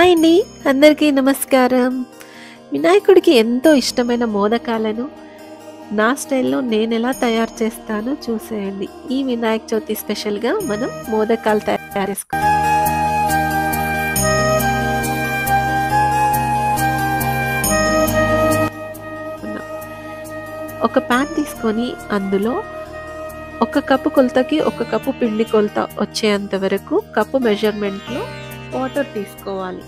Hi అండి, అందరికీ నమస్కారం. వినాయకుడికి ఎంతో ఇష్టమైన మోదకాలను నా స్టైల్లో నేను ఎలా తయారు చేస్తానో చూసేయండి. ఈ వినాయక చవితి స్పెషల్గా మనం మోదకాలు తయారు చేసుకుందాం. ఒక ప్యాన్ తీసుకొని అందులో 1 కప్పు కొలతకి 1 కప్పు పిండి కొలత వచ్చేంత వరకు కప్పు మెజర్మెంట్లో వాటర్ తీసుకోవాలి.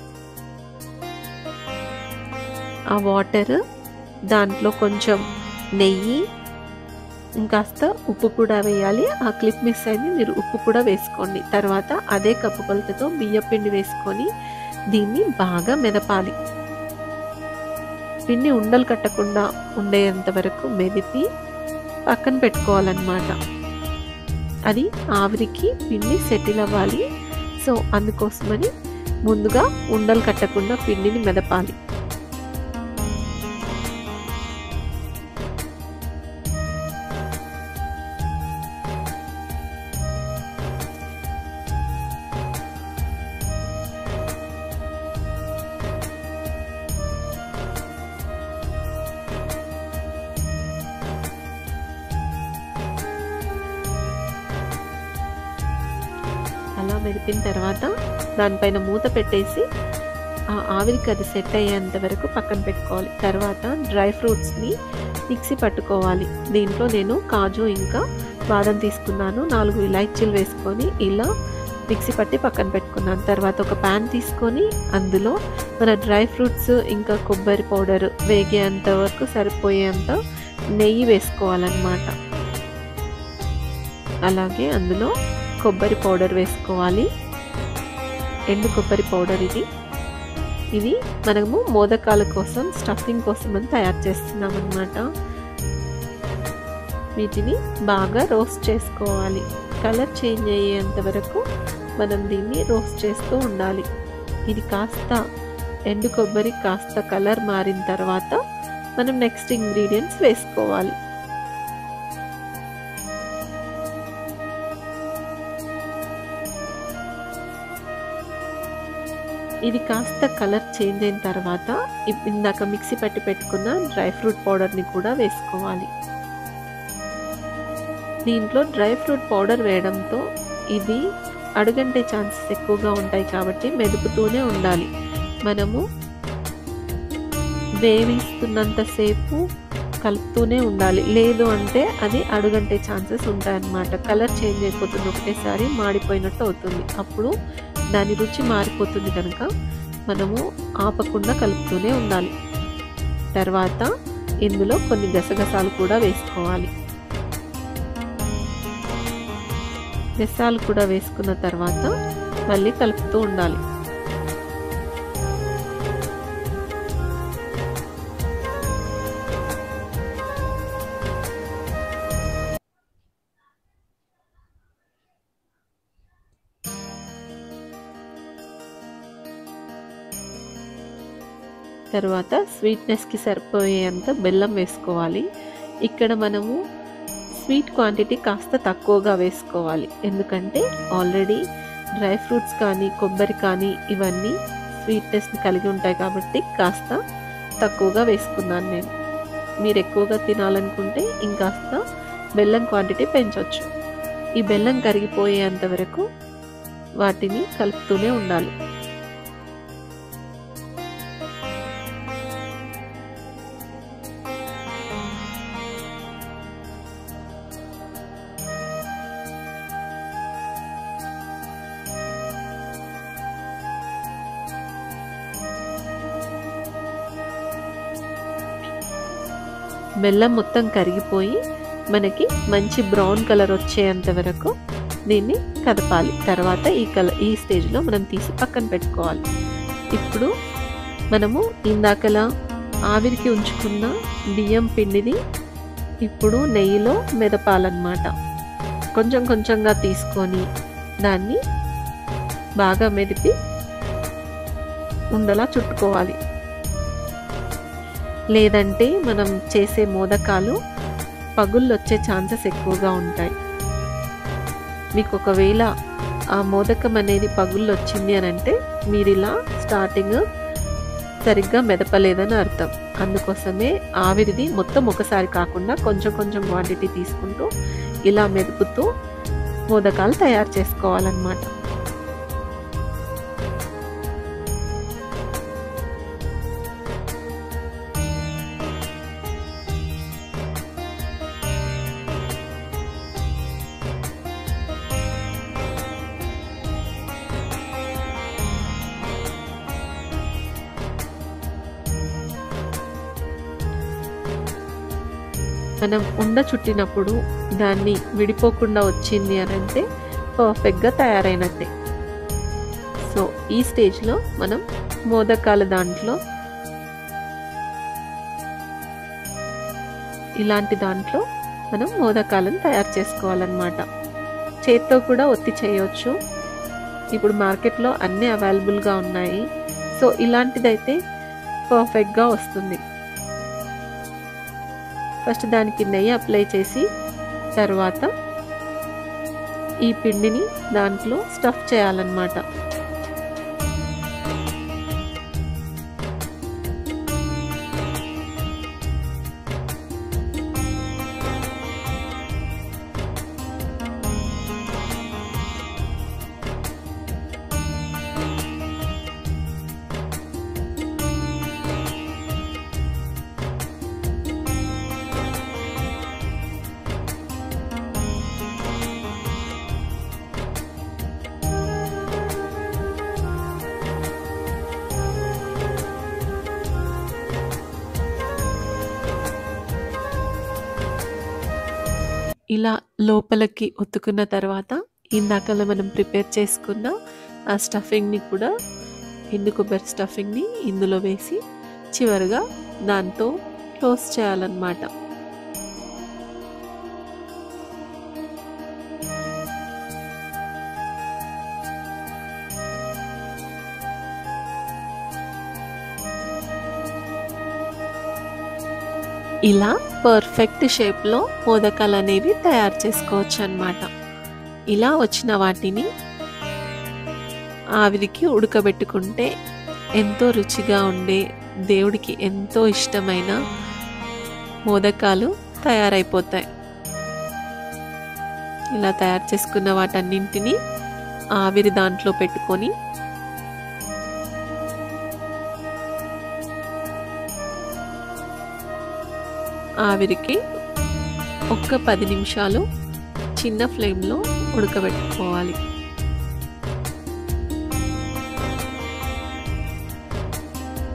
ఆ వాటర్ దాంట్లో కొంచెం నెయ్యి, ఇంకాస్త ఉప్పు కూడా వేయాలి. ఆ క్లిప్ మిస్ అయింది, మీరు ఉప్పు కూడా వేసుకోండి. తర్వాత అదే కప్పు కొలతతో బియ్యం పిండి వేసుకొని దీన్ని బాగా మెదపాలి. పిండి ఉండలు కట్టకుండా ఉండేంత వరకు మెదిపి పక్కన పెట్టుకోవాలన్నమాట. అది ఆవిరికి పిండి సెటిల్ అవ్వాలి. సో అందుకోసమని ముందుగా ఉండలు కట్టకుండా పిండిని మెదపాలి. అలా మెదిపిన తర్వాత దానిపైన మూత పెట్టేసి ఆ ఆవిరికి అది సెట్ అయ్యేంత వరకు పక్కన పెట్టుకోవాలి. తర్వాత డ్రై ఫ్రూట్స్ని మిక్సీ పట్టుకోవాలి. దీంట్లో నేను కాజు ఇంకా బాదం తీసుకున్నాను. 4 ఇలాచీలు వేసుకొని ఇలా మిక్సీ పట్టి పక్కన పెట్టుకున్నాను. తర్వాత ఒక ప్యాన్ తీసుకొని అందులో మన డ్రై ఫ్రూట్స్ ఇంకా కొబ్బరి పౌడర్ వేగేంత వరకు సరిపోయేంత నెయ్యి వేసుకోవాలన్నమాట. అలాగే అందులో కొబ్బరి పౌడర్ వేసుకోవాలి. ఎండు కొబ్బరి పౌడర్ ఇది మనము మోదకాల కోసం స్టఫింగ్ కోసం అని తయారు చేస్తున్నాం అన్నమాట. వీటిని బాగా రోస్ట్ చేసుకోవాలి. కలర్ చేంజ్ అయ్యేంత వరకు మనం దీన్ని రోస్ట్ చేస్తూ ఉండాలి. ఇది కాస్త ఎండు కొబ్బరి కాస్త కలర్ మారిన తర్వాత మనం నెక్స్ట్ ఇంగ్రీడియంట్స్ వేసుకోవాలి. ఇది కాస్త కలర్ చేంజ్ అయిన తర్వాత ఇందాక మిక్సీ పట్టి పెట్టుకున్న డ్రై ఫ్రూట్ పౌడర్ని కూడా వేసుకోవాలి. దీంట్లో డ్రై ఫ్రూట్ పౌడర్ వేయడంతో ఇది అడుగంటే ఛాన్సెస్ ఎక్కువగా ఉంటాయి కాబట్టి మెదుపుతూనే ఉండాలి. మనము వేవిస్తున్నంతసేపు కలుపుతూనే ఉండాలి. లేదు అంటే అది అడుగంటే ఛాన్సెస్ ఉంటాయన్నమాట. కలర్ చేంజ్ అయిపోతుంది, ఒకటేసారి మాడిపోయినట్టు అవుతుంది. అప్పుడు దాని రుచి మారిపోతుంది కనుక మనము ఆపకుండా కలుపుతూనే ఉండాలి. తర్వాత ఇందులో కొన్ని గసగసాలు కూడా వేసుకోవాలి. గసాలు కూడా వేసుకున్న తర్వాత మళ్ళీ కలుపుతూ ఉండాలి. తర్వాత స్వీట్నెస్కి సరిపోయేంత బెల్లం వేసుకోవాలి. ఇక్కడ మనము స్వీట్ క్వాంటిటీ కాస్త తక్కువగా వేసుకోవాలి. ఎందుకంటే ఆల్రెడీ డ్రై ఫ్రూట్స్ కానీ కొబ్బరి కానీ ఇవన్నీ స్వీట్నెస్ని కలిగి ఉంటాయి కాబట్టి కాస్త తక్కువగా వేసుకున్నాను నేను. మీరు ఎక్కువగా తినాలనుకుంటే ఇంకాస్త బెల్లం క్వాంటిటీ పెంచవచ్చు. ఈ బెల్లం కరిగిపోయేంత వరకు వాటిని కలుపుతూనే ఉండాలి. బెల్లం మొత్తం కరిగిపోయి మనకి మంచి బ్రౌన్ కలర్ వచ్చేంత వరకు దీన్ని కదపాలి. తర్వాత ఈ స్టేజ్లో మనం తీసి పక్కన పెట్టుకోవాలి. ఇప్పుడు మనము ఇందాకలా ఆవిరికి ఉంచుకున్న బియ్యం పిండిని ఇప్పుడు నెయ్యిలో మెదపాలన్నమాట. కొంచెం కొంచెంగా తీసుకొని దాన్ని బాగా మెదిపి ఉండలా చుట్టుకోవాలి. లేదంటే మనం చేసే మోదకాలు పగుళ్ళు వచ్చే ఛాన్సెస్ ఎక్కువగా ఉంటాయి. మీకు ఒకవేళ ఆ మోదకం అనేది పగుళ్ళు వచ్చింది అని అంటే మీరు ఇలా స్టార్టింగ్ సరిగ్గా మెదపలేదని అర్థం. అందుకోసమే ఆవిరిది మొత్తం ఒకసారి కాకుండా కొంచెం కొంచెం క్వాంటిటీ తీసుకుంటూ ఇలా మెదుపుతూ మోదకాలు తయారు చేసుకోవాలన్నమాట. మనం ఉండ చుట్టినప్పుడు దాన్ని విడిపోకుండా వచ్చింది అని అంటే పర్ఫెక్ట్గా తయారైనట్టే. సో ఈ స్టేజ్లో మనం మోదకాల దాంట్లో ఇలాంటి దాంట్లో మనం మోదకాలను తయారు చేసుకోవాలన్నమాట. చేత్తో కూడా ఒత్తి చేయవచ్చు. ఇప్పుడు మార్కెట్లో అన్నీ అవైలబుల్గా ఉన్నాయి. సో ఇలాంటిదైతే పర్ఫెక్ట్గా వస్తుంది. ఫస్ట్ దానికి నెయ్యి అప్లై చేసి తర్వాత ఈ పిండిని దాంట్లో స్టఫ్ చేయాలన్నమాట. ఇలా లోపలికి ఒత్తుకున్న తర్వాత ఇందాకలా మనం ప్రిపేర్ చేసుకున్న ఆ స్టఫింగ్ని కూడా ఎండు కొబ్బరి స్టఫింగ్ని ఇందులో వేసి చివరిగా దాంతో క్లోజ్ చేయాలన్నమాట. ఇలా పర్ఫెక్ట్ షేప్లో మోదకాలు అనేవి తయారు చేసుకోవచ్చు అన్నమాట. ఇలా వచ్చిన వాటిని ఆవిరికి ఉడకబెట్టుకుంటే ఎంతో రుచిగా ఉండే దేవుడికి ఎంతో ఇష్టమైన మోదకాలు తయారైపోతాయి. ఇలా తయారు చేసుకున్న వాటన్నింటినీ ఆవిరి దాంట్లో పెట్టుకొని ఆవిరికి ఒక్క 10 నిమిషాలు చిన్న ఫ్లేమ్లో ఉడకబెట్టుకోవాలి.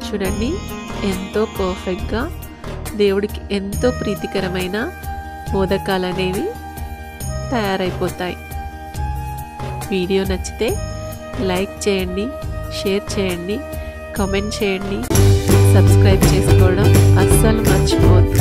చూడండి ఎంతో పర్ఫెక్ట్గా దేవుడికి ఎంతో ప్రీతికరమైన మోదకాలు అనేవి తయారైపోతాయి. వీడియో నచ్చితే లైక్ చేయండి, షేర్ చేయండి, కామెంట్ చేయండి, సబ్స్క్రైబ్ చేసుకోవడం అస్సలు మర్చిపోవద్దు.